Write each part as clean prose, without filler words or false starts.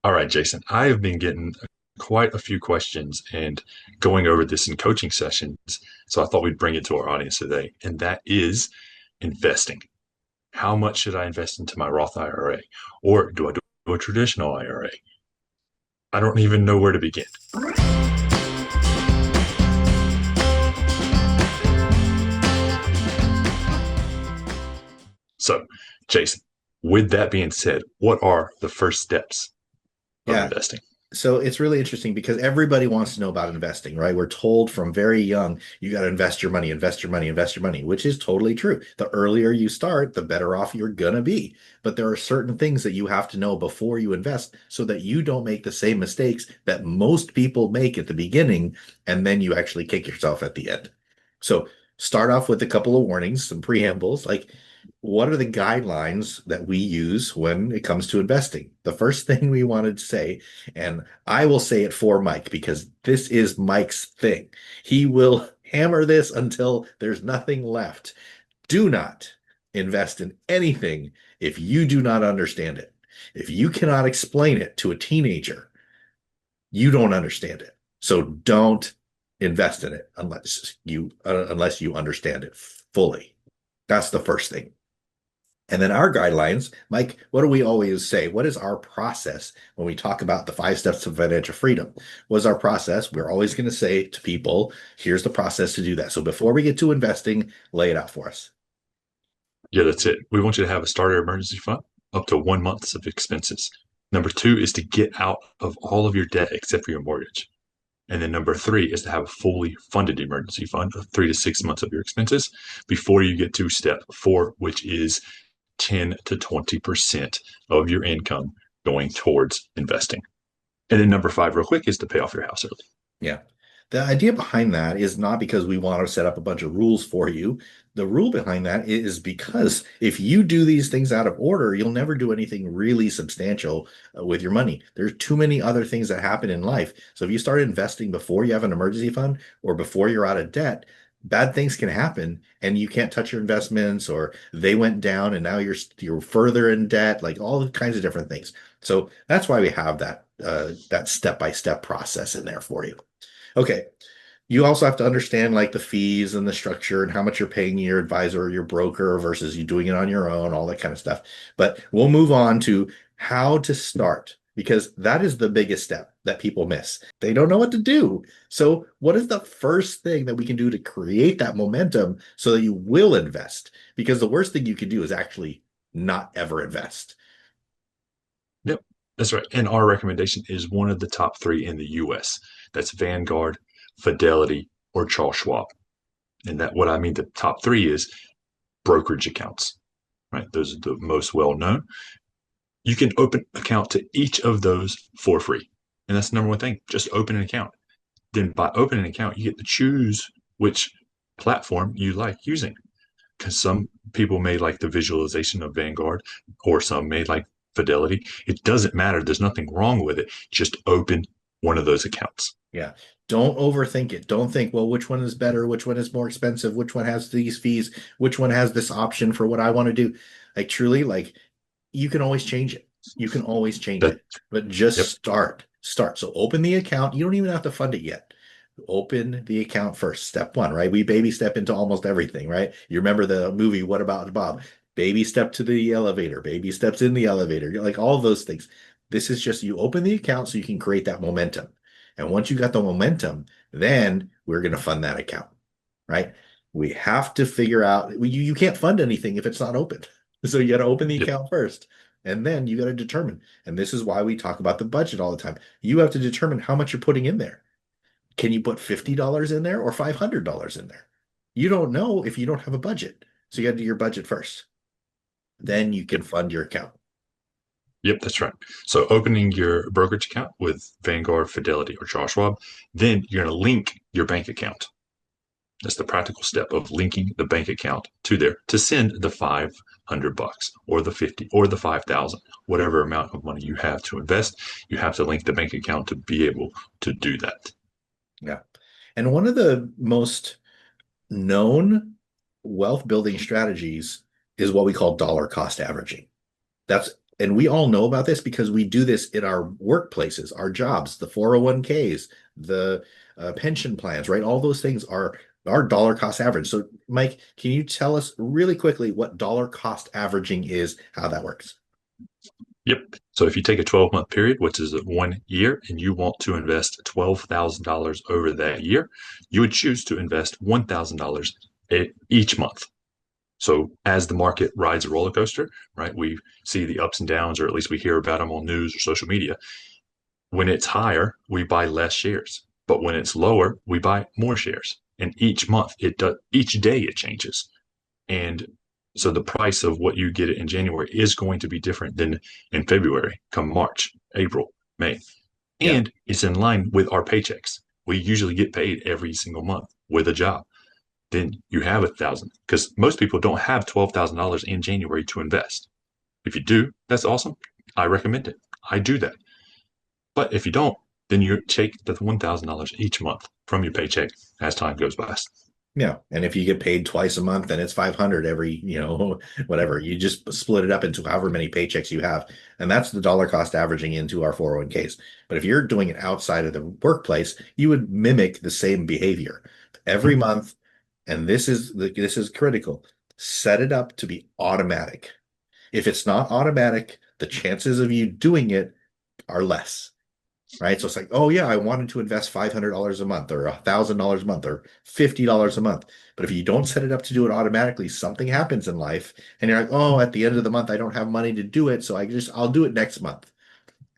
All right, Jason, I have been getting quite a few questions and going over this in coaching sessions. So I thought we'd bring it to our audience today. And that is investing. How much should I invest into my Roth IRA? Or do I do a traditional IRA? I don't even know where to begin. So, Jason, with that being said, what are the first steps of Yeah. investing? So it's really interesting because everybody wants to know about investing, right? We're told from very young, you got to invest your money, invest your money, invest your money, which is totally true. The earlier you start, the better off you're going to be. But there are certain things that you have to know before you invest so that you don't make the same mistakes that most people make at the beginning, and then you actually kick yourself at the end. So start off with a couple of warnings, some preambles, like what are the guidelines that we use when it comes to investing? The first thing we wanted to say, and I will say it for Mike because this is Mike's thing. He will hammer this until there's nothing left. Do not invest in anything if you do not understand it. If you cannot explain it to a teenager, you don't understand it. So don't invest in it unless you understand it fully. That's the first thing. And then our guidelines, Mike, what do we always say? What is our process when we talk about the 5 steps to financial freedom? What is our process? We're always going to say to people, here's the process to do that. So before we get to investing, lay it out for us. Yeah, that's it. We want you to have a starter emergency fund up to 1 month of expenses. Number two is to get out of all of your debt except for your mortgage. And then number three is to have a fully funded emergency fund of 3 to 6 months of your expenses before you get to step four, which is 10 to 20% of your income going towards investing. And then number five, real quick, is to pay off your house early. Yeah. The idea behind that is not because we want to set up a bunch of rules for you. The rule behind that is because if you do these things out of order, you'll never do anything really substantial with your money. There's too many other things that happen in life. So if you start investing before you have an emergency fund or before you're out of debt, bad things can happen and you can't touch your investments or they went down and now you're further in debt, like all kinds of different things. So that's why we have that step-by-step process in there for you. Okay. You also have to understand like the fees and the structure and how much you're paying your advisor or your broker versus you doing it on your own, all that kind of stuff. But we'll move on to how to start because that is the biggest step that people miss. They don't know what to do. So, what is the first thing that we can do to create that momentum so that you will invest? Because the worst thing you can do is actually not ever invest. Yep, that's right. And our recommendation is one of the top three in the US. That's Vanguard, Fidelity, or Charles Schwab. And that what I mean the top three is brokerage accounts, right? Those are the most well known. You can open account to each of those for free. And that's the number one thing. Just open an account. Then by opening an account, you get to choose which platform you like using. Because some people may like the visualization of Vanguard, or some may like Fidelity. It doesn't matter. There's nothing wrong with it. Just open one of those accounts. Yeah. Don't overthink it. Don't think, well, which one is better? Which one is more expensive? Which one has these fees? Which one has this option for what I want to do? Like truly, like you can always change it. You can always change That it, but just Yep. start. So open the account. You don't even have to fund it yet. Open the account first. Step one, right? We baby step into almost everything, right? You remember the movie, What About Bob? Baby step to the elevator, baby steps in the elevator, like all those things. This is just you open the account so you can create that momentum. And once you got the momentum, then we're going to fund that account, right? We have to figure out you can't fund anything if it's not open. So you got to open the Yep. account first. And then you got to determine. And this is why we talk about the budget all the time. You have to determine how much you're putting in there. Can you put $50 in there or $500 in there? You don't know if you don't have a budget. So you got to do your budget first. Then you can fund your account. Yep, that's right. So opening your brokerage account with Vanguard, Fidelity, or Charles Schwab, then you're going to link your bank account. That's the practical step of linking the bank account to there to send the $500 or the 50 or the 5,000, whatever amount of money you have to invest. You have to link the bank account to be able to do that. Yeah. And one of the most known wealth building strategies is what we call dollar cost averaging. That's And we all know about this because we do this in our workplaces, our jobs, the 401ks, the pension plans, right? All those things are our dollar cost average. So, Mike, can you tell us really quickly what dollar cost averaging is, how that works? Yep. So if you take a 12-month period, which is 1 year, and you want to invest $12,000 over that year, you would choose to invest $1,000 each month. So as the market rides a roller coaster, right, we see the ups and downs, or at least we hear about them on news or social media. When it's higher, we buy less shares, but when it's lower, we buy more shares. And each month, each day it changes. And so the price of what you get in January is going to be different than in February, come March, April, May. Yeah. And it's in line with our paychecks. We usually get paid every single month with a job. Then you have 1,000, because most people don't have $12,000 in January to invest. If you do, that's awesome. I recommend it. I do that. But if you don't, then you take the $1,000 each month from your paycheck as time goes by. Yeah. And if you get paid twice a month, then it's 500 every, whatever. You just split it up into however many paychecks you have. And that's the dollar cost averaging into our 401ks. But if you're doing it outside of the workplace, you would mimic the same behavior every month. And this is critical. Set it up to be automatic. If it's not automatic, the chances of you doing it are less. Right. So it's like, oh yeah, I wanted to invest $500 a month or $1,000 a month or $50 a month. But if you don't set it up to do it automatically, something happens in life and you're like, oh, at the end of the month, I don't have money to do it. So I'll do it next month.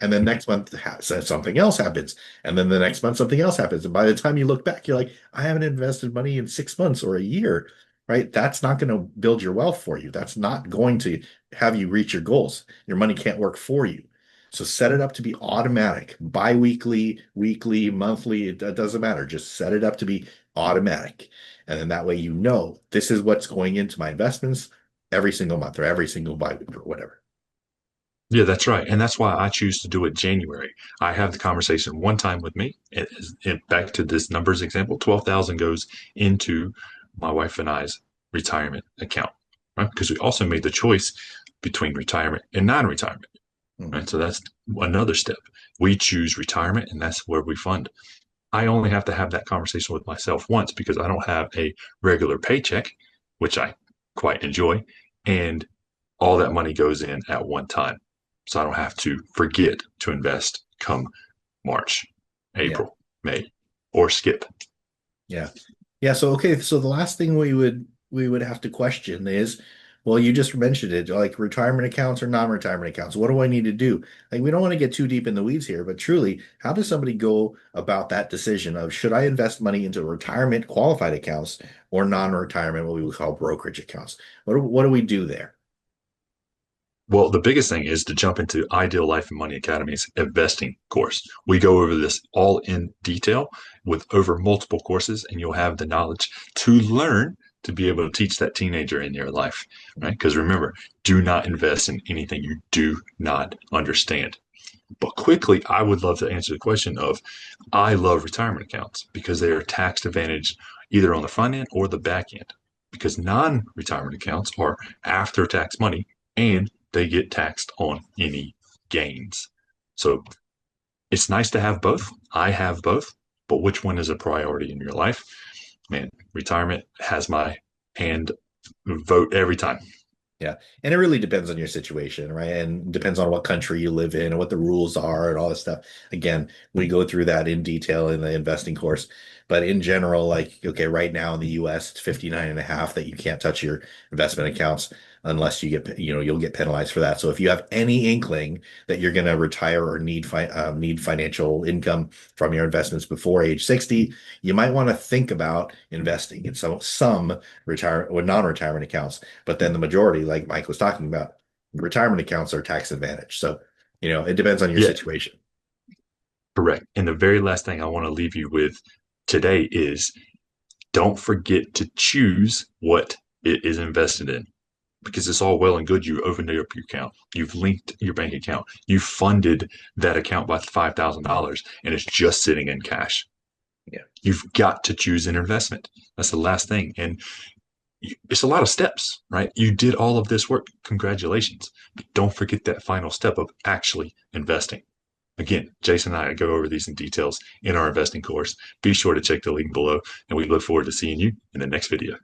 And then next month something else happens. And then the next month something else happens. And by the time you look back, you're like, I haven't invested money in 6 months or a year. Right? That's not going to build your wealth for you. That's not going to have you reach your goals. Your money can't work for you. So set it up to be automatic, bi-weekly, weekly, monthly, it doesn't matter. Just set it up to be automatic. And then that way this is what's going into my investments every single month or every single bi-week or whatever. Yeah, that's right. And that's why I choose to do it January. I have the conversation one time with me. Back to this numbers example, 12,000 goes into my wife and I's retirement account, right? Because we also made the choice between retirement and non-retirement, Mhm. right? So that's another step. We choose retirement, and that's where we fund. I only have to have that conversation with myself once because I don't have a regular paycheck, which I quite enjoy, and all that money goes in at one time. So I don't have to forget to invest come March, Yeah. April, May, or skip. Yeah. Yeah. So okay. So the last thing we would have to question is, well, you just mentioned it, like retirement accounts or non-retirement accounts. What do I need to do? Like we don't want to get too deep in the weeds here, but truly, how does somebody go about that decision of should I invest money into retirement qualified accounts or non-retirement, what we would call brokerage accounts? What do we do there? Well, the biggest thing is to jump into Ideal Life and Money Academy's investing course. We go over this all in detail with over multiple courses, and you'll have the knowledge to learn to be able to teach that teenager in your life, right? Because remember, do not invest in anything you do not understand. But quickly, I would love to answer the question of I love retirement accounts because they are tax advantaged either on the front end or the back end. Because non retirement accounts are after tax money and they get taxed on any gains. So it's nice to have both. I have both, but which one is a priority in your life? Man, retirement has my hand vote every time. Yeah. And it really depends on your situation, right? And depends on what country you live in and what the rules are and all this stuff. Again, we go through that in detail in the investing course. But in general, like, okay, right now in the US, it's 59 and a half that you can't touch your investment accounts unless you'll get penalized for that. So if you have any inkling that you're going to retire or need financial income from your investments before age 60, you might want to think about investing in some retire or non-retirement accounts. But then the majority, like Mike was talking about, retirement accounts are tax advantage. So, it depends on your Yeah, situation. correct. And the very last thing I want to leave you with today is don't forget to choose what it is invested in because it's all well and good. You opened up your account, you've linked your bank account, you funded that account by $5,000 and it's just sitting in cash. Yeah. You've got to choose an investment. That's the last thing. And it's a lot of steps, right? You did all of this work. Congratulations. But don't forget that final step of actually investing. Again, Jason and I go over these in details in our investing course. Be sure to check the link below, and we look forward to seeing you in the next video.